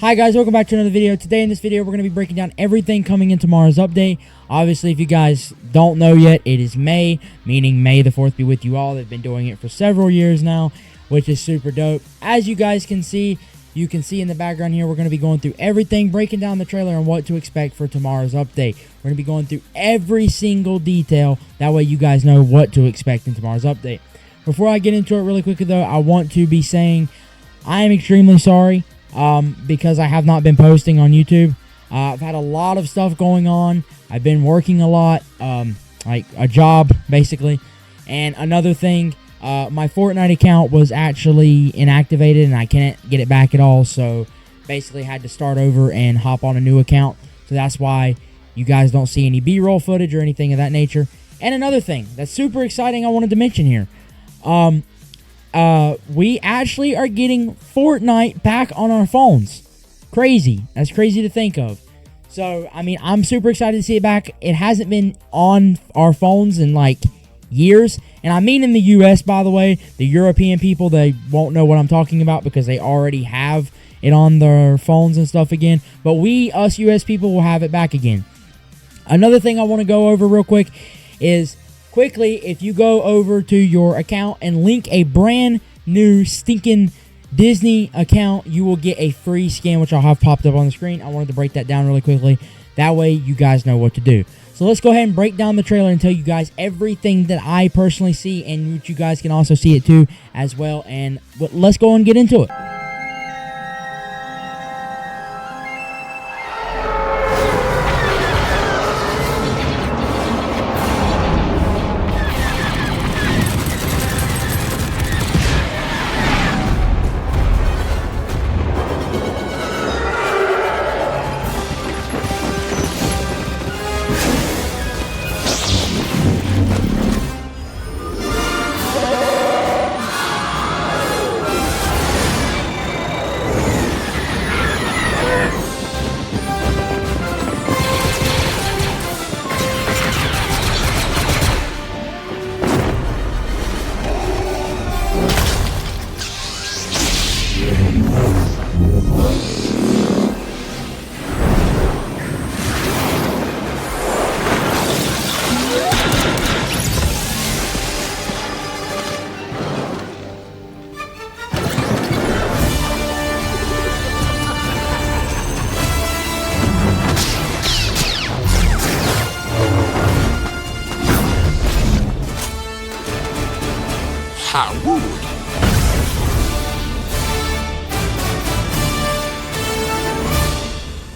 Hi guys, welcome back to another video. Today in this video, we're going to be breaking down everything coming in tomorrow's update. Obviously, if you guys don't know yet, it is May, meaning May the 4th be with you all. They've been doing it for several years now, which is super dope. As you guys can see, in the background here, we're going to be going through everything, breaking down the trailer and what to expect for tomorrow's update. We're going to be going through every single detail. That way you guys know what to expect in tomorrow's update. Before I get into it really quickly though, I want to be saying I am extremely sorry. Because I have not been posting on YouTube. I've had a lot of stuff going on. I've been working a lot, like a job, basically. And another thing, my Fortnite account was actually inactivated, and I can't get it back at all. So, basically had to start over and hop on a new account. So, that's why you guys don't see any B-roll footage or anything of that nature. And another thing that's super exciting I wanted to mention here. We actually are getting Fortnite back on our phones. Crazy. That's crazy to think of. So, I mean, I'm super excited to see it back. It hasn't been on our phones in, like, years. And I mean in the U.S., by the way. The European people, they won't know what I'm talking about because they already have it on their phones and stuff again. But us U.S. people, will have it back again. Another thing I want to go over real quick is, quickly, if you go over to your account and link a brand new stinking Disney account, you will get a free skin, which I'll have popped up on the screen. I wanted to break that down really quickly. That way you guys know what to do. So let's go ahead and break down the trailer and tell you guys everything that I personally see, and which you guys can also see it too as well. And let's go and get into it.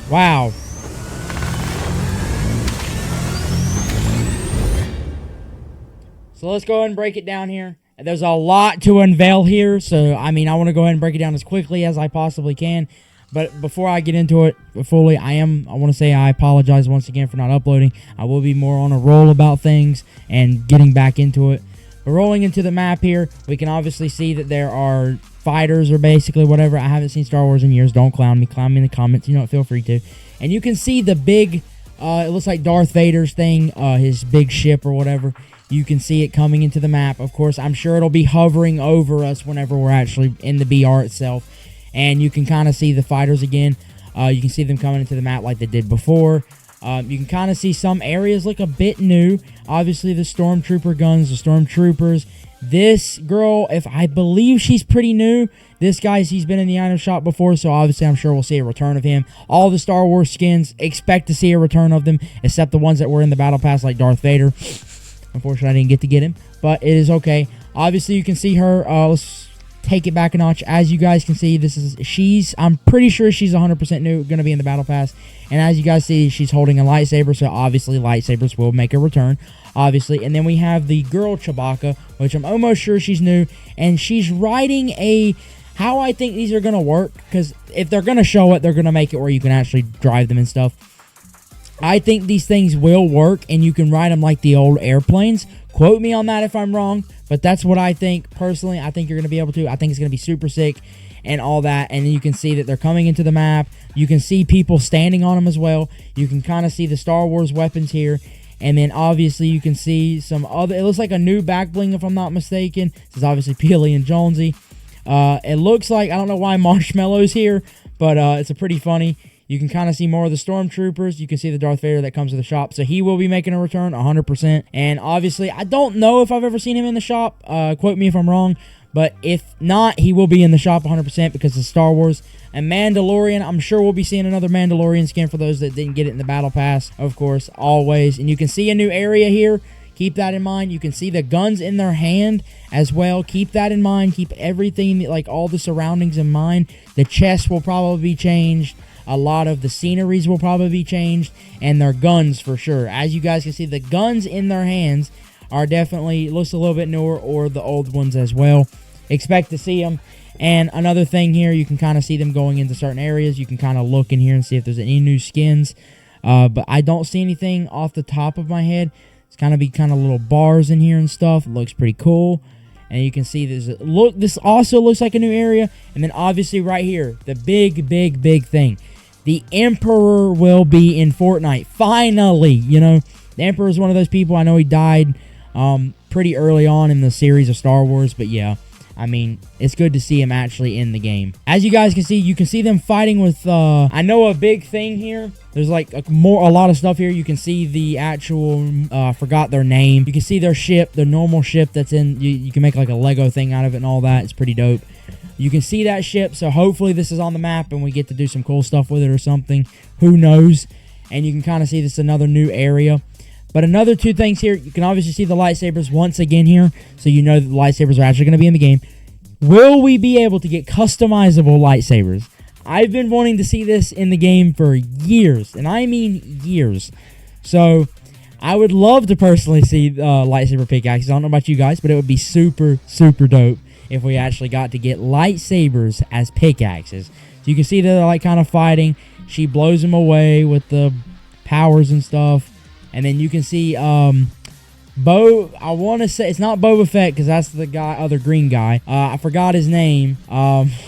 Wow. So let's go ahead and break it down here. There's a lot to unveil here, so I mean, I want to go ahead and break it down as quickly as I possibly can. But before I get into it fully, I want to say I apologize once again for not uploading. I will be more on a roll about things and getting back into it. But rolling into the map here, we can obviously see that there are fighters or basically whatever. I haven't seen Star Wars in years. Don't clown me. Clown me in the comments. You know what? Feel free to. And you can see the big, it looks like Darth Vader's thing, his big ship or whatever. You can see it coming into the map. Of course, I'm sure it'll be hovering over us whenever we're actually in the BR itself. And you can kind of see the fighters again. You can see them coming into the map like they did before. You can kind of see some areas look a bit new. Obviously, the Stormtrooper guns, the Stormtroopers. This girl, if I believe she's pretty new. This guy, he's been in the item shop before, so obviously I'm sure we'll see a return of him. All the Star Wars skins, expect to see a return of them, except the ones that were in the Battle Pass, like Darth Vader. Unfortunately, I didn't get to get him, but it is okay. Obviously, you can see her. Let's take it back a notch. As you guys can see, I'm pretty sure she's 100% new, going to be in the Battle Pass. And as you guys see, she's holding a lightsaber, so obviously lightsabers will make a return, obviously. And then we have the girl Chewbacca, which I'm almost sure she's new, and she's riding a... How I think these are going to work, because if they're going to show it, they're going to make it where you can actually drive them and stuff. I think these things will work, and you can ride them like the old airplanes. Quote me on that if I'm wrong, but that's what I think. Personally, I think you're going to be able to. I think it's going to be super sick and all that. And then you can see that they're coming into the map. You can see people standing on them as well. You can kind of see the Star Wars weapons here. And then obviously you can see some other, it looks like a new back bling if I'm not mistaken. This is obviously Peely and Jonesy. It looks like, I don't know why Marshmallow's here, but it's a pretty funny. You can kind of see more of the stormtroopers. You can see the Darth Vader that comes to the shop. So he will be making a return 100%. And obviously, I don't know if I've ever seen him in the shop. Quote me if I'm wrong. But if not, he will be in the shop 100% because of Star Wars. And Mandalorian, I'm sure we'll be seeing another Mandalorian skin for those that didn't get it in the Battle Pass. Of course, always. And you can see a new area here. Keep that in mind. You can see the guns in their hand as well. Keep that in mind. Keep everything, like all the surroundings in mind. The chest will probably be changed. A lot of the sceneries will probably be changed, and their guns for sure. As you guys can see, the guns in their hands are definitely, looks a little bit newer, or the old ones as well. Expect to see them. And another thing here, you can kind of see them going into certain areas. You can kind of look in here and see if there's any new skins. But I don't see anything off the top of my head. It's kind of little bars in here and stuff. It looks pretty cool. And you can see this also looks like a new area. And then obviously right here, the big thing. The Emperor will be in Fortnite. Finally, you know, the Emperor is one of those people. I know he died pretty early on in the series of Star Wars, but yeah, I mean, it's good to see him actually in the game. As you guys can see, them fighting with, I know a big thing here. There's like a lot of stuff here. You can see the actual, I forgot their name. You can see their ship, the normal ship that's in, you can make like a Lego thing out of it and all that. It's pretty dope. You can see that ship, so hopefully this is on the map and we get to do some cool stuff with it or something. Who knows? And you can kind of see this is another new area. But another two things here, you can obviously see the lightsabers once again here, so you know that the lightsabers are actually going to be in the game. Will we be able to get customizable lightsabers? I've been wanting to see this in the game for years, and I mean years. So I would love to personally see lightsaber pickaxes. I don't know about you guys, but it would be super dope if we actually got to get lightsabers as pickaxes. So you can see that they're like kind of fighting. She blows them away with the powers and stuff. And then you can see I want to say, it's not Boba Fett because that's the guy, other green guy. I forgot his name.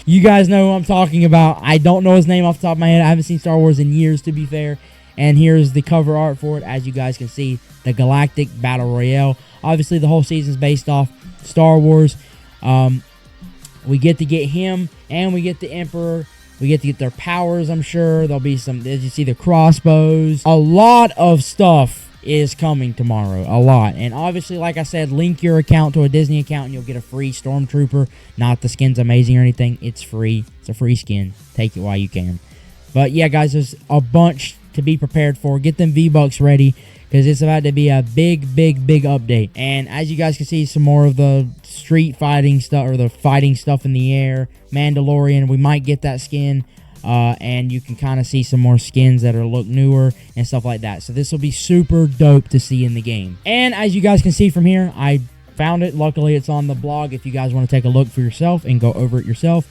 You guys know who I'm talking about. I don't know his name off the top of my head. I haven't seen Star Wars in years, to be fair. And here's the cover art for it. As you guys can see, the Galactic Battle Royale. Obviously, the whole season's based off Star Wars. We get to get him, and we get the Emperor. We get to get their powers, I'm sure. There'll be some, as you see, the crossbows. A lot of stuff is coming tomorrow. A lot. And obviously, like I said, link your account to a Disney account, and you'll get a free Stormtrooper. Not the skin's amazing or anything. It's free. It's a free skin. Take it while you can. But yeah, guys, there's a bunch to be prepared for. Get them V-Bucks ready, because it's about to be a big update. And as you guys can see, some more of the street fighting stuff, or the fighting stuff in the air. Mandalorian, we might get that skin. And you can kind of see some more skins that look newer and stuff like that. So this will be super dope to see in the game. And as you guys can see from here, I found it. Luckily, it's on the blog if you guys want to take a look for yourself and go over it yourself.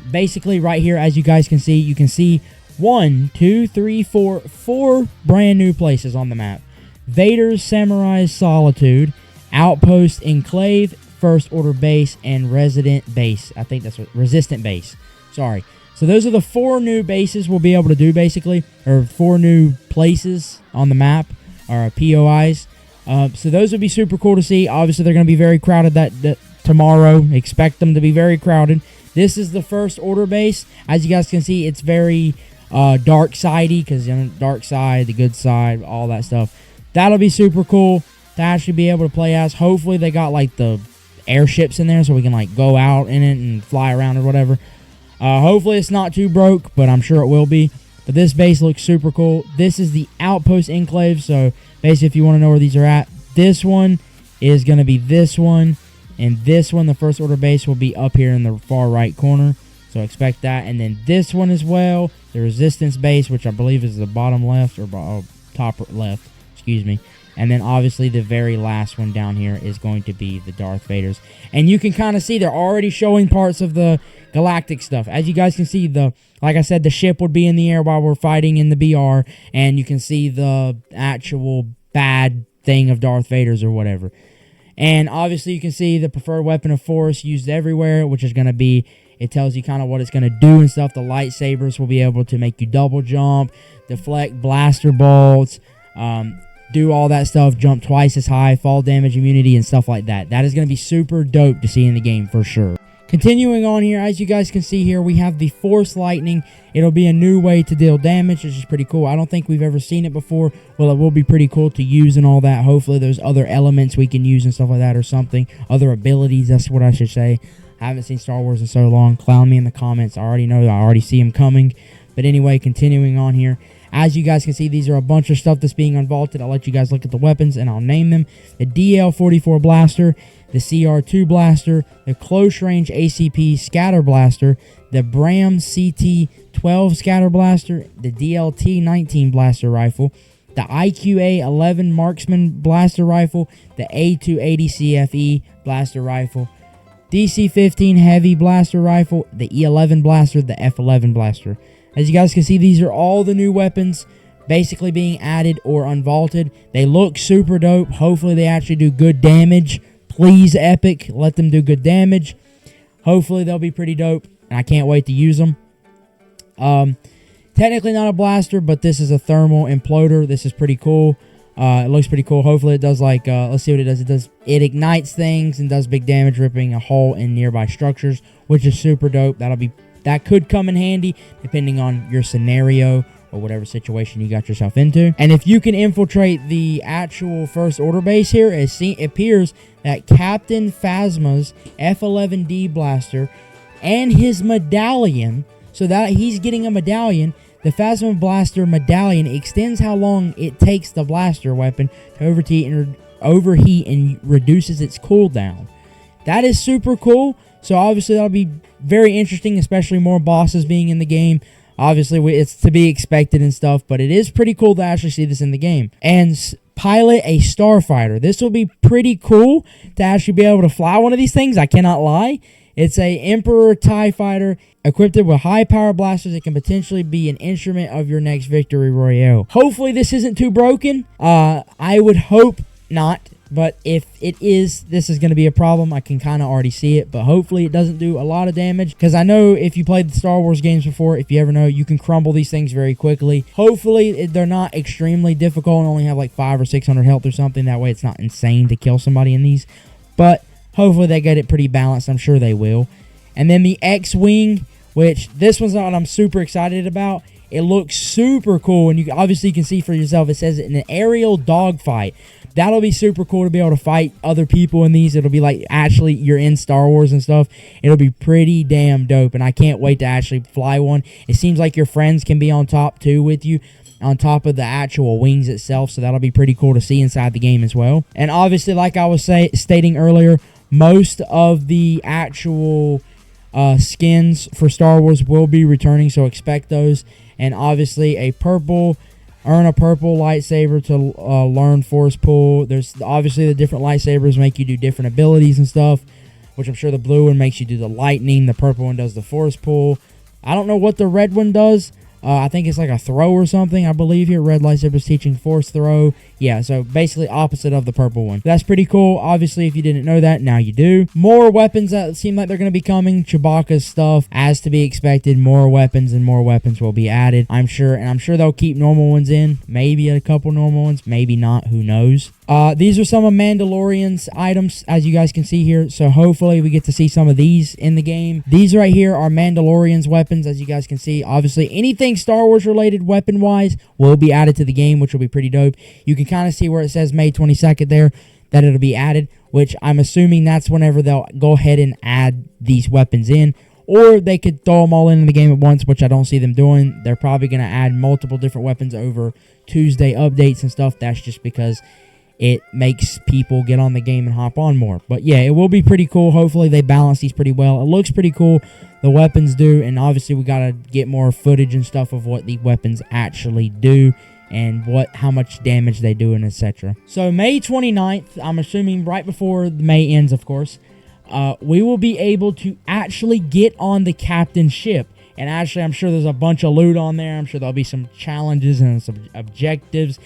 Basically, right here, as you guys can see, you can see 1, 2, 3, 4 brand new places on the map. Vader's Samurai Solitude, Outpost Enclave, First Order Base, and Resident Base. I think that's what, Resistant Base. Sorry. So those are the 4 new bases we'll be able to do, basically, or 4 new places on the map, or POIs. So those would be super cool to see. Obviously, they're going to be very crowded that tomorrow. Expect them to be very crowded. This is the First Order base. As you guys can see, it's very dark-sidey, because, you know, dark side, the good side, all that stuff. That'll be super cool to actually be able to play as. Hopefully, they got, like, the airships in there so we can, like, go out in it and fly around or whatever. Hopefully it's not too broke, but I'm sure it will be. But this base looks super cool. This is the Outpost Enclave, so basically if you want to know where these are at, this one is going to be this one, and this one, the First Order base, will be up here in the far right corner, so expect that. And then this one as well, the Resistance base, which I believe is the bottom left, or top left, excuse me. And then obviously the very last one down here is going to be the Darth Vaders. And you can kind of see they're already showing parts of the galactic stuff. As you guys can see, like I said, the ship would be in the air while we're fighting in the BR. And you can see the actual bad thing of Darth Vader's or whatever. And obviously you can see the preferred weapon of force used everywhere, which is going to be, it tells you kind of what it's going to do and stuff. The lightsabers will be able to make you double jump, deflect blaster bolts, do all that stuff, jump twice as high, fall damage immunity, and stuff like that. That is going to be super dope to see in the game for sure. Continuing on here, as you guys can see here, we have the Force Lightning. It'll be a new way to deal damage, which is pretty cool. I don't think we've ever seen it before. Well, it will be pretty cool to use and all that. Hopefully there's other elements we can use and stuff like that or something. Other abilities, that's what I should say. I haven't seen Star Wars in so long. Clown me in the comments. I already know. I already see them coming. But anyway, continuing on here. As you guys can see, these are a bunch of stuff that's being unvaulted. I'll let you guys look at the weapons, and I'll name them. The DL-44 Blaster, the CR2 Blaster, the Close Range ACP Scatter Blaster, the Bram CT-12 Scatter Blaster, the DLT-19 Blaster Rifle, the IQA-11 Marksman Blaster Rifle, the A280 CFE Blaster Rifle, DC-15 Heavy Blaster Rifle, the E11 Blaster, the F11 Blaster. As you guys can see, these are all the new weapons basically being added or unvaulted. They look super dope. Hopefully they actually do good damage. Please, Epic, let them do good damage. Hopefully they'll be pretty dope, and I can't wait to use them. Technically not a blaster, but this is a thermal imploder. This is pretty cool. It looks pretty cool. Hopefully it does like, let's see what it does. It ignites things and does big damage, ripping a hole in nearby structures, which is super dope. That could come in handy depending on your scenario or whatever situation you got yourself into. And if you can infiltrate the actual First Order base here, it appears that Captain Phasma's F11D blaster and his medallion, so that he's getting a medallion, the Phasma blaster medallion extends how long it takes the blaster weapon to overheat and reduces its cooldown. That is super cool. So obviously that'll be very interesting, especially more bosses being in the game. Obviously it's to be expected and stuff, but it is pretty cool to actually see this in the game. And pilot a starfighter. This will be pretty cool to actually be able to fly one of these things. I cannot lie. It's a Emperor TIE fighter equipped with high power blasters that can potentially be an instrument of your next victory royale. Hopefully this isn't too broken. I would hope not. But if it is, this is going to be a problem. I can kind of already see it. But hopefully it doesn't do a lot of damage. Because I know if you played the Star Wars games before, if you ever know, you can crumble these things very quickly. Hopefully they're not extremely difficult and only have like 500 or 600 health or something. That way it's not insane to kill somebody in these. But hopefully they get it pretty balanced. I'm sure they will. And then the X-Wing, which this one's not what I'm super excited about. It looks super cool. And you obviously can see for yourself. It says an aerial dogfight. That'll be super cool to be able to fight other people in these. It'll be like actually you're in Star Wars and stuff. It'll be pretty damn dope, and I can't wait to actually fly one. It seems like your friends can be on top too with you, on top of the actual wings itself, so that'll be pretty cool to see inside the game as well. And obviously, like I was stating earlier, most of the actual skins for Star Wars will be returning, so expect those. And obviously earn a purple lightsaber to learn Force Pull. There's obviously the different lightsabers make you do different abilities and stuff, which I'm sure the blue one makes you do the lightning. The purple one does the Force Pull. I don't know what the red one does. I think it's like a throw or something, I believe here. Red lightsaber's teaching Force Throw. Yeah, so basically opposite of the purple one. That's pretty cool. Obviously, if you didn't know that, now you do. More weapons that seem like they're going to be coming. Chewbacca's stuff, as to be expected. More weapons and more weapons will be added, I'm sure. And I'm sure they'll keep normal ones in. Maybe a couple normal ones. Maybe not. Who knows? These are some of Mandalorian's items, as you guys can see here. So hopefully we get to see some of these in the game. These right here are Mandalorian's weapons, as you guys can see. Obviously, anything Star Wars related weapon-wise will be added to the game, which will be pretty dope. You can kind of see where it says May 22nd there, that it'll be added, which I'm assuming that's whenever they'll go ahead and add these weapons in. Or they could throw them all in the game at once, which I don't see them doing. They're probably going to add multiple different weapons over Tuesday updates and stuff. That's just because it makes people get on the game and hop on more. But yeah, it will be pretty cool. Hopefully they balance these pretty well. It looks pretty cool. The weapons do. And obviously we got to get more footage and stuff of what the weapons actually do and how much damage they do and etc. So May 29th, I'm assuming right before May ends, of course, we will be able to actually get on the captain's ship. And actually, I'm sure there's a bunch of loot on there. I'm sure there'll be some challenges and some objectives.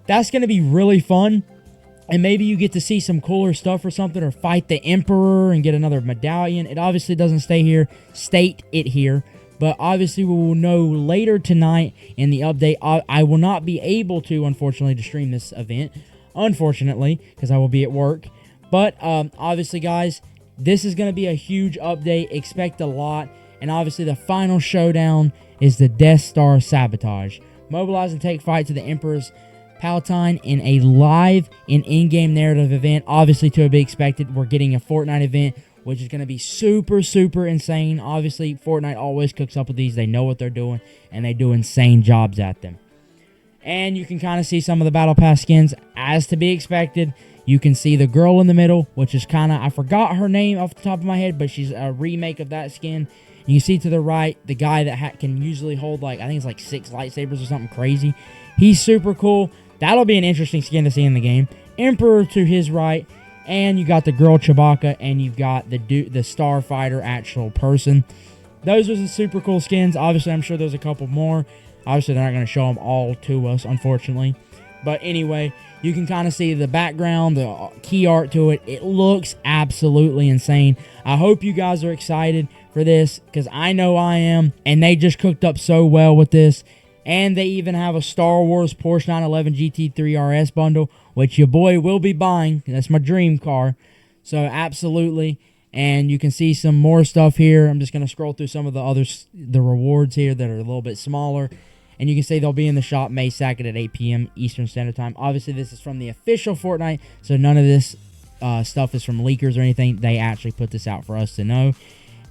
That's going to be really fun. And maybe you get to see some cooler stuff or something, or fight the Emperor and get another medallion. It obviously doesn't state it here. But obviously, we will know later tonight in the update. I will not be able to, unfortunately, to stream this event. Unfortunately, because I will be at work. But obviously, guys, this is going to be a huge update. Expect a lot. And obviously the final showdown is the Death Star Sabotage. Mobilize and take fight to the Emperor's Palatine in a live and in-game narrative event. Obviously, to be expected, we're getting a Fortnite event, which is going to be super, super insane. Obviously, Fortnite always cooks up with these. They know what they're doing, and they do insane jobs at them. And you can kind of see some of the Battle Pass skins as to be expected. You can see the girl in the middle, which is kind of, I forgot her name off the top of my head, but she's a remake of that skin. You can see to the right, the guy that can usually hold, like, I think it's like 6 lightsabers or something crazy. He's super cool. That'll be an interesting skin to see in the game. Emperor to his right, and you got the girl Chewbacca, and you've got the Starfighter actual person. Those are the super cool skins. Obviously, I'm sure there's a couple more. Obviously, they're not going to show them all to us, unfortunately. But anyway, you can kind of see the background, the key art to it. It looks absolutely insane. I hope you guys are excited for this, because I know I am, and they just cooked up so well with this. And they even have a Star Wars Porsche 911 GT3 RS bundle, which your boy will be buying. That's my dream car. So absolutely. And you can see some more stuff here. I'm just going to scroll through some of the rewards here that are a little bit smaller. And you can see they'll be in the shop May 2nd at 8 p.m. Eastern Standard Time. Obviously, this is from the official Fortnite, so none of this stuff is from leakers or anything. They actually put this out for us to know.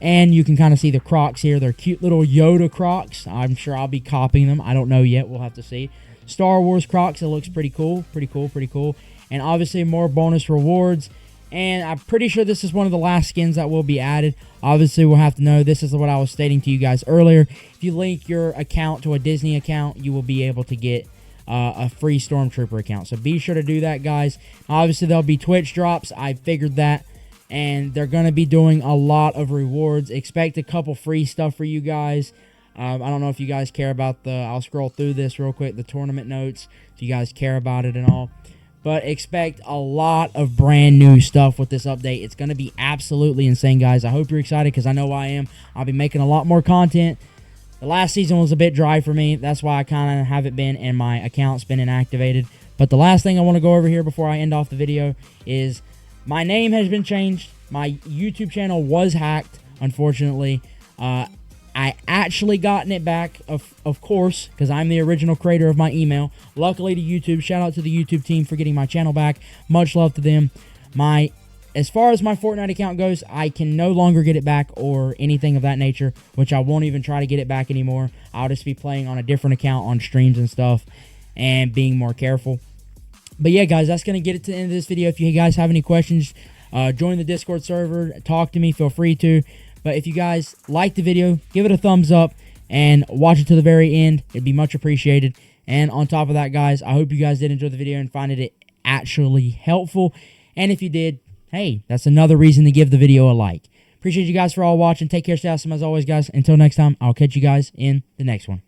And you can kind of see the Crocs here. They're cute little Yoda Crocs. I'm sure I'll be copying them. I don't know yet. We'll have to see. Star Wars Crocs. It looks pretty cool. Pretty cool. Pretty cool. And obviously more bonus rewards. And I'm pretty sure this is one of the last skins that will be added. Obviously, we'll have to know. This is what I was stating to you guys earlier. If you link your account to a Disney account, you will be able to get a free Stormtrooper account. So be sure to do that, guys. Obviously, there'll be Twitch drops. I figured that. And they're going to be doing a lot of rewards. Expect a couple free stuff for you guys. I don't know if you guys care about I'll scroll through this real quick, the tournament notes, if you guys care about it and all. But expect a lot of brand new stuff with this update. It's going to be absolutely insane, guys. I hope you're excited, because I know I am. I'll be making a lot more content. The last season was a bit dry for me. That's why I kind of haven't been, and my account's been inactivated. But the last thing I want to go over here before I end off the video is my name has been changed. My YouTube channel was hacked, unfortunately. I actually gotten it back, of course, because I'm the original creator of my email. Luckily to YouTube. Shout out to the YouTube team for getting my channel back. Much love to them. As far as my Fortnite account goes, I can no longer get it back or anything of that nature, which I won't even try to get it back anymore. I'll just be playing on a different account on streams and stuff and being more careful. But yeah, guys, that's going to get it to the end of this video. If you guys have any questions, join the Discord server. Talk to me. Feel free to. But if you guys like the video, give it a thumbs up and watch it to the very end. It'd be much appreciated. And on top of that, guys, I hope you guys did enjoy the video and find it actually helpful. And if you did, hey, that's another reason to give the video a like. Appreciate you guys for all watching. Take care, stay awesome as always, guys. Until next time, I'll catch you guys in the next one.